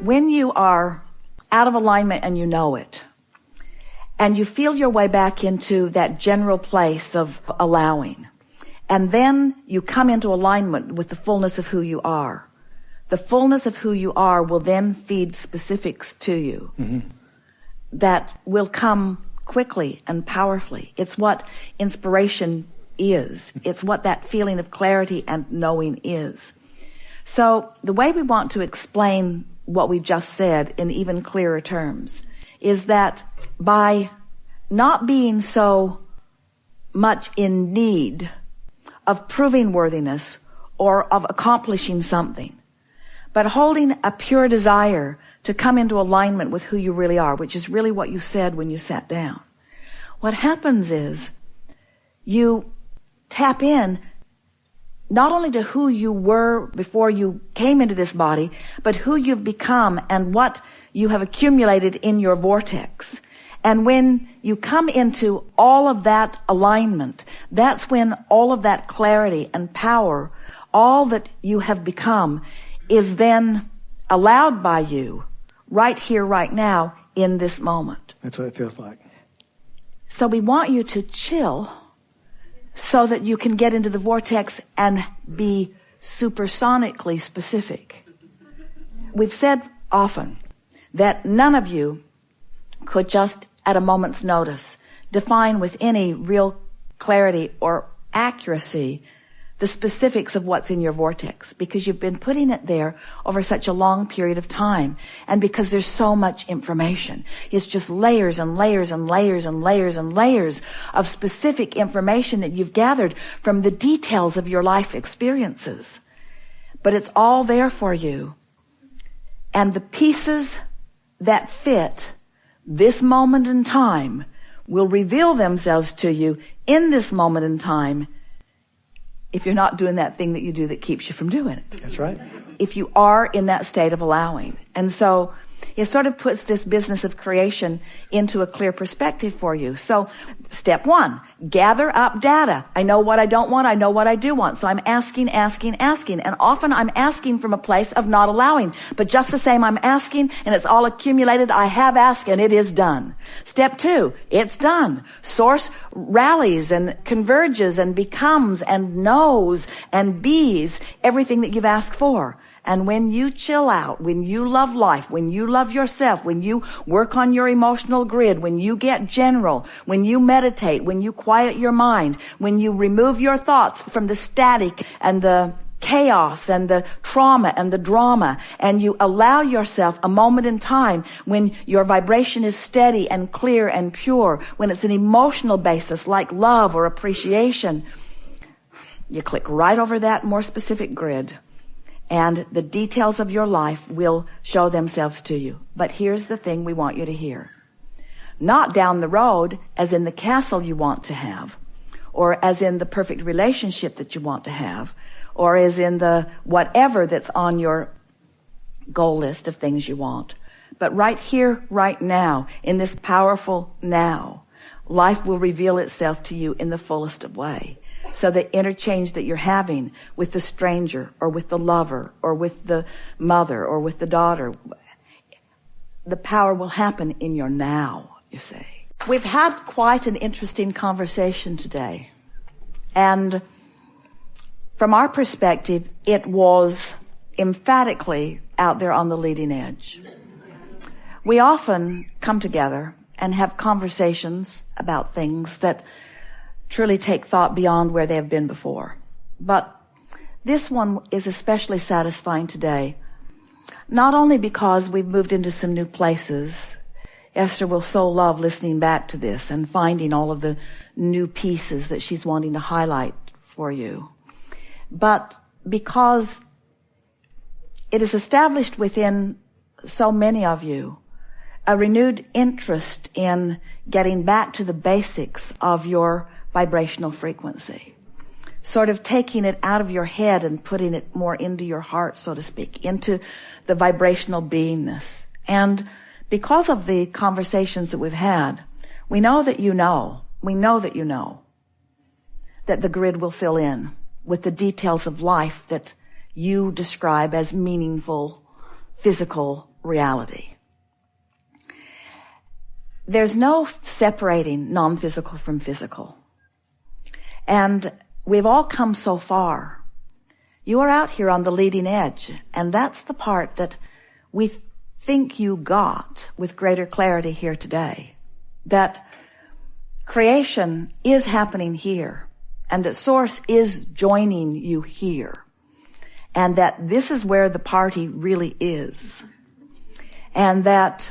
When you are out of alignment and you know it, and you feel your way back into that general place of allowing, and then you come into alignment with the fullness of who you are, the fullness of who you are will then feed specifics to you that will come quickly and powerfully. It's what inspiration is. It's what that feeling of clarity and knowing is. So the way we want to explain what we just said in even clearer terms is that by not being so much in need of proving worthiness or of accomplishing something, but holding a pure desire to come into alignment with who you really are, which is really what you said when you sat down. What happens is you tap in not only to who you were before you came into this body, but who you've become and what you have accumulated in your vortex. And when you come into all of that alignment, that's when all of that clarity and power, all that you have become, is then allowed by you right here, right now, in this moment. That's what it feels like. So we want you to chill so that you can get into the vortex and be supersonically specific. We've said often that none of you could just at a moment's notice define with any real clarity or accuracy the specifics of what's in your vortex, because you've been putting it there over such a long period of time, and because there's so much information. It's just layers and layers and layers and layers and layers of specific information that you've gathered from the details of your life experiences. But it's all there for you. And the pieces that fit this moment in time will reveal themselves to you in this moment in time, if you're not doing that thing that you do that keeps you from doing it. That's right. If you are in that state of allowing. And so it sort of puts this business of creation into a clear perspective for you. So step one, gather up data. I know what I don't want. I know what I do want. So I'm asking. And often I'm asking from a place of not allowing. But just the same, I'm asking and it's all accumulated. I have asked and it is done. Step two, it's done. Source rallies and converges and becomes and knows and bees everything that you've asked for. And when you chill out, when you love life, when you love yourself, when you work on your emotional grid, when you get general, when you meditate, when you quiet your mind, when you remove your thoughts from the static and the chaos and the trauma and the drama, and you allow yourself a moment in time when your vibration is steady and clear and pure, when it's an emotional basis like love or appreciation, you click right over that more specific grid. And the details of your life will show themselves to you. But here's the thing we want you to hear. Not down the road as in the castle you want to have, or as in the perfect relationship that you want to have, or as in the whatever that's on your goal list of things you want. But right here, right now, in this powerful now, life will reveal itself to you in the fullest of way. So the interchange that you're having with the stranger or with the lover or with the mother or with the daughter, the power will happen in your now, you see. We've had quite an interesting conversation today. And from our perspective, it was emphatically out there on the leading edge. We often come together and have conversations about things that truly take thought beyond where they have been before. But this one is especially satisfying today, not only because we've moved into some new places. Esther will so love listening back to this and finding all of the new pieces that she's wanting to highlight for you, but because it is established within so many of you a renewed interest in getting back to the basics of your vibrational frequency, sort of taking it out of your head and putting it more into your heart, so to speak, into the vibrational beingness. And because of the conversations that we've had, we know that you know that the grid will fill in with the details of life that you describe as meaningful, physical, reality. There's no separating non-physical from physical. And we've all come so far. You are out here on the leading edge, and that's the part that we think you got with greater clarity here today. That creation is happening here, and that Source is joining you here, and that this is where the party really is. And that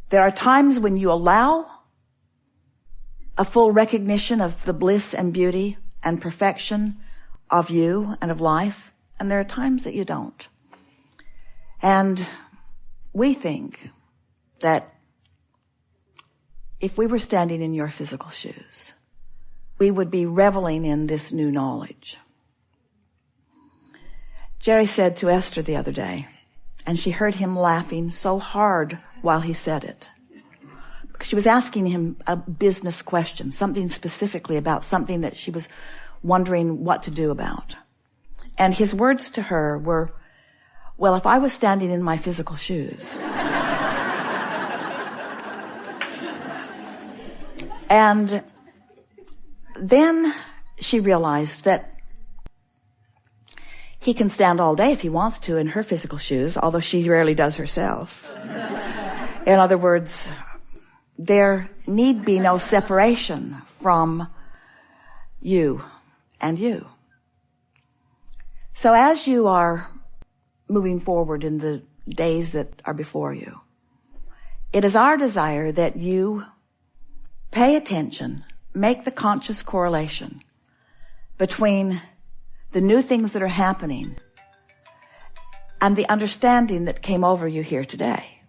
there are times when you allow a full recognition of the bliss and beauty and perfection of you and of life, and there are times that you don't. And we think that if we were standing in your physical shoes, we would be reveling in this new knowledge. Jerry said to Esther the other day, and she heard him laughing so hard while he said it. She was asking him a business question, something specifically about something that she was wondering what to do about. And his words to her were, well, if I was standing in my physical shoes. And then she realized that he can stand all day if he wants to in her physical shoes, although she rarely does herself. In other words, there need be no separation from you and you. So as you are moving forward in the days that are before you, it is our desire that you pay attention, make the conscious correlation between the new things that are happening and the understanding that came over you here today.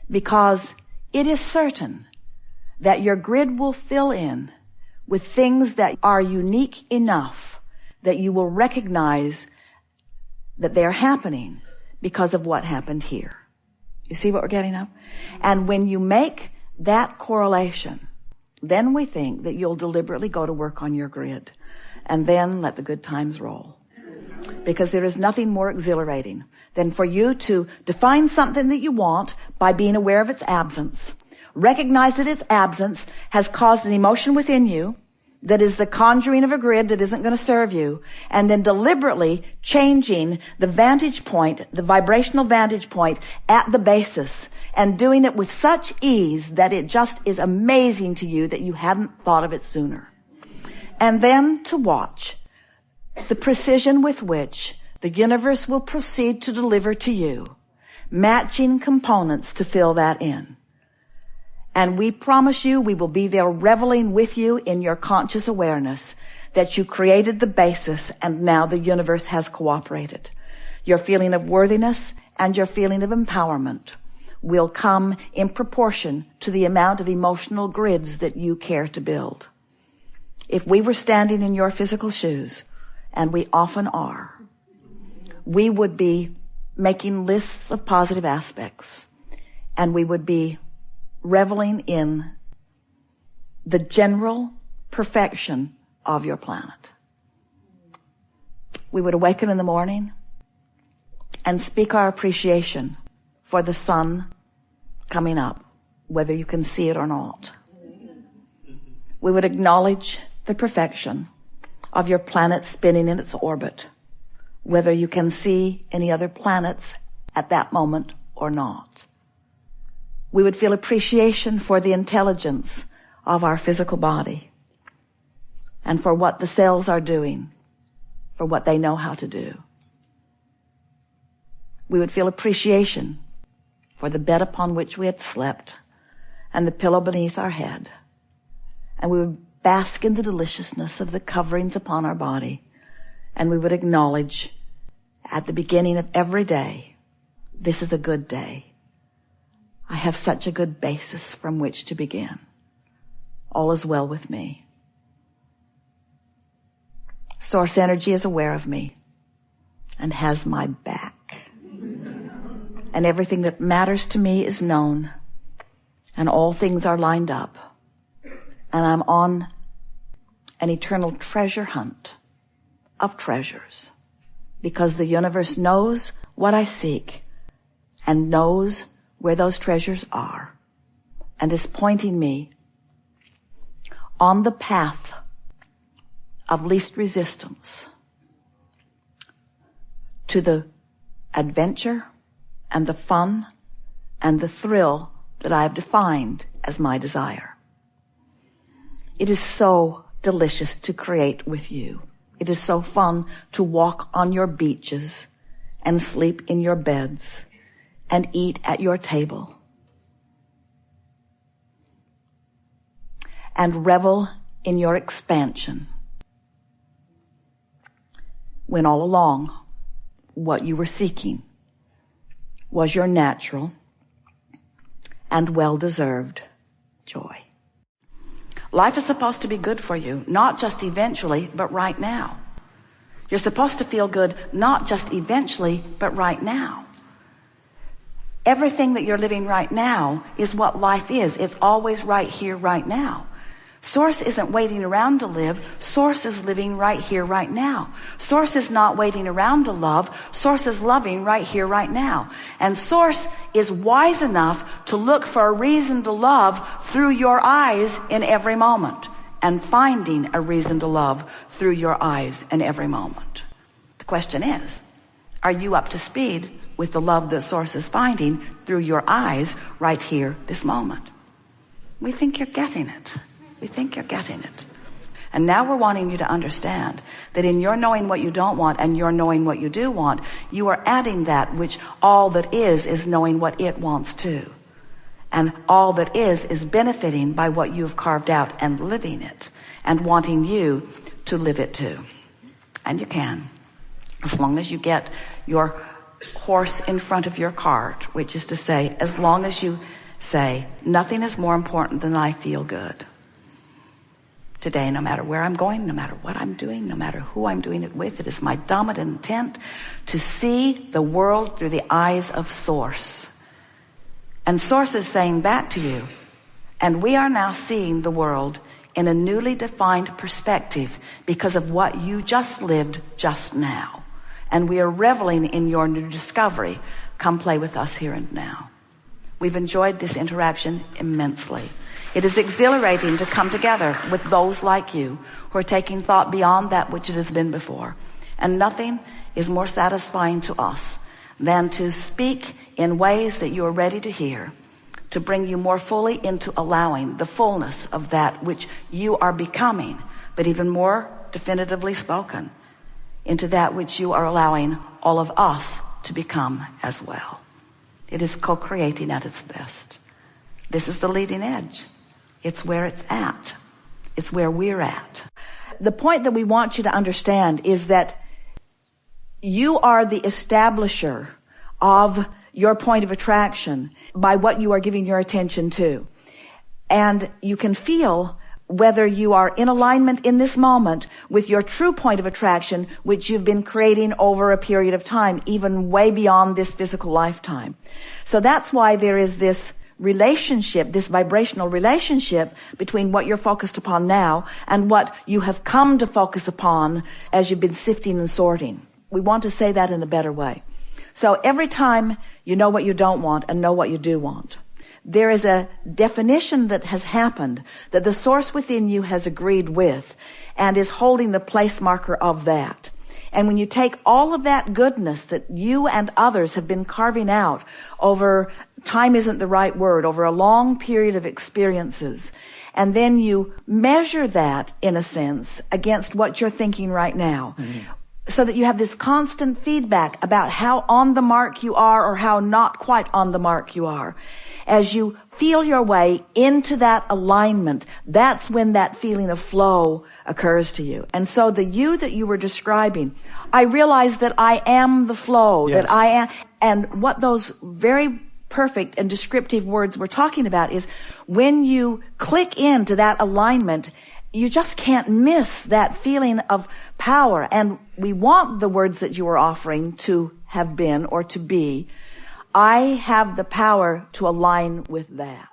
Because it is certain that your grid will fill in with things that are unique enough that you will recognize that they are happening because of what happened here. You see what we're getting at? And when you make that correlation, then we think that you'll deliberately go to work on your grid and then let the good times roll. Because there is nothing more exhilarating than for you to define something that you want by being aware of its absence. Recognize that its absence has caused an emotion within you that is the conjuring of a grid that isn't going to serve you, and then deliberately changing the vantage point, the vibrational vantage point at the basis, and doing it with such ease that it just is amazing to you that you hadn't thought of it sooner. And then to watch the precision with which the universe will proceed to deliver to you matching components to fill that in. And we promise you we will be there reveling with you in your conscious awareness that you created the basis and now the universe has cooperated. Your feeling of worthiness and your feeling of empowerment will come in proportion to the amount of emotional grids that you care to build. If we were standing in your physical shoes, and we often are, we would be making lists of positive aspects, and we would be reveling in the general perfection of your planet. We would awaken in the morning and speak our appreciation for the sun coming up, whether you can see it or not. We would acknowledge the perfection of your planet spinning in its orbit, whether you can see any other planets at that moment or not. We would feel appreciation for the intelligence of our physical body and for what the cells are doing, for what they know how to do. We would feel appreciation for the bed upon which we had slept and the pillow beneath our head. And we would bask in the deliciousness of the coverings upon our body. And we would acknowledge at the beginning of every day, this is a good day. I have such a good basis from which to begin. All is well with me. Source energy is aware of me and has my back. And everything that matters to me is known, and all things are lined up. And I'm on an eternal treasure hunt of treasures, because the universe knows what I seek and knows where those treasures are and is pointing me on the path of least resistance to the adventure and the fun and the thrill that I have defined as my desire. It is so delicious to create with you. It is so fun to walk on your beaches and sleep in your beds and eat at your table and revel in your expansion, when all along what you were seeking was your natural and well-deserved joy. Life is supposed to be good for you, not just eventually, but right now. You're supposed to feel good, not just eventually, but right now. Everything that you're living right now is what life is. It's always right here, right now. Source isn't waiting around to live. Source is living right here, right now. Source is not waiting around to love. Source is loving right here, right now. And Source is wise enough to look for a reason to love through your eyes in every moment, and finding a reason to love through your eyes in every moment. The question is, are you up to speed with the love that Source is finding through your eyes right here, this moment? We think you're getting it. We think you're getting it. And now we're wanting you to understand that in your knowing what you don't want and your knowing what you do want, you are adding that which all that is knowing what it wants too. And all that is benefiting by what you've carved out and living it and wanting you to live it too. And you can, as long as you get your horse in front of your cart, which is to say, as long as you say, nothing is more important than I feel good. Today, no matter where I'm going, no matter what I'm doing, no matter who I'm doing it with, it is my dominant intent to see the world through the eyes of Source. And Source is saying back to you, and we are now seeing the world in a newly defined perspective because of what you just lived just now. And we are reveling in your new discovery. Come play with us here and now. We've enjoyed this interaction immensely. It is exhilarating to come together with those like you who are taking thought beyond that which it has been before. And nothing is more satisfying to us than to speak in ways that you are ready to hear, to bring you more fully into allowing the fullness of that which you are becoming, but even more definitively spoken, into that which you are allowing all of us to become as well. It is co-creating at its best. This is the leading edge. It's where it's at. It's where we're at. The point that we want you to understand is that you are the establisher of your point of attraction by what you are giving your attention to. And you can feel whether you are in alignment in this moment with your true point of attraction, which you've been creating over a period of time, even way beyond this physical lifetime. So that's why there is this relationship, this vibrational relationship between what you're focused upon now and what you have come to focus upon as you've been sifting and sorting. We want to say that in a better way. So every time you know what you don't want and know what you do want, there is a definition that has happened that the Source within you has agreed with and is holding the place marker of that. And when you take all of that goodness that you and others have been carving out over, time isn't the right word, over a long period of experiences, and then you measure that, in a sense, against what you're thinking right now, so that you have this constant feedback about how on the mark you are or how not quite on the mark you are. As you feel your way into that alignment, that's when that feeling of flow occurs to you. And so the you that you were describing, I realize that I am the flow, yes. That I am, and what those very perfect and descriptive words we're talking about is when you click into that alignment, you just can't miss that feeling of power. And we want the words that you are offering to have been or to be. I have the power to align with that.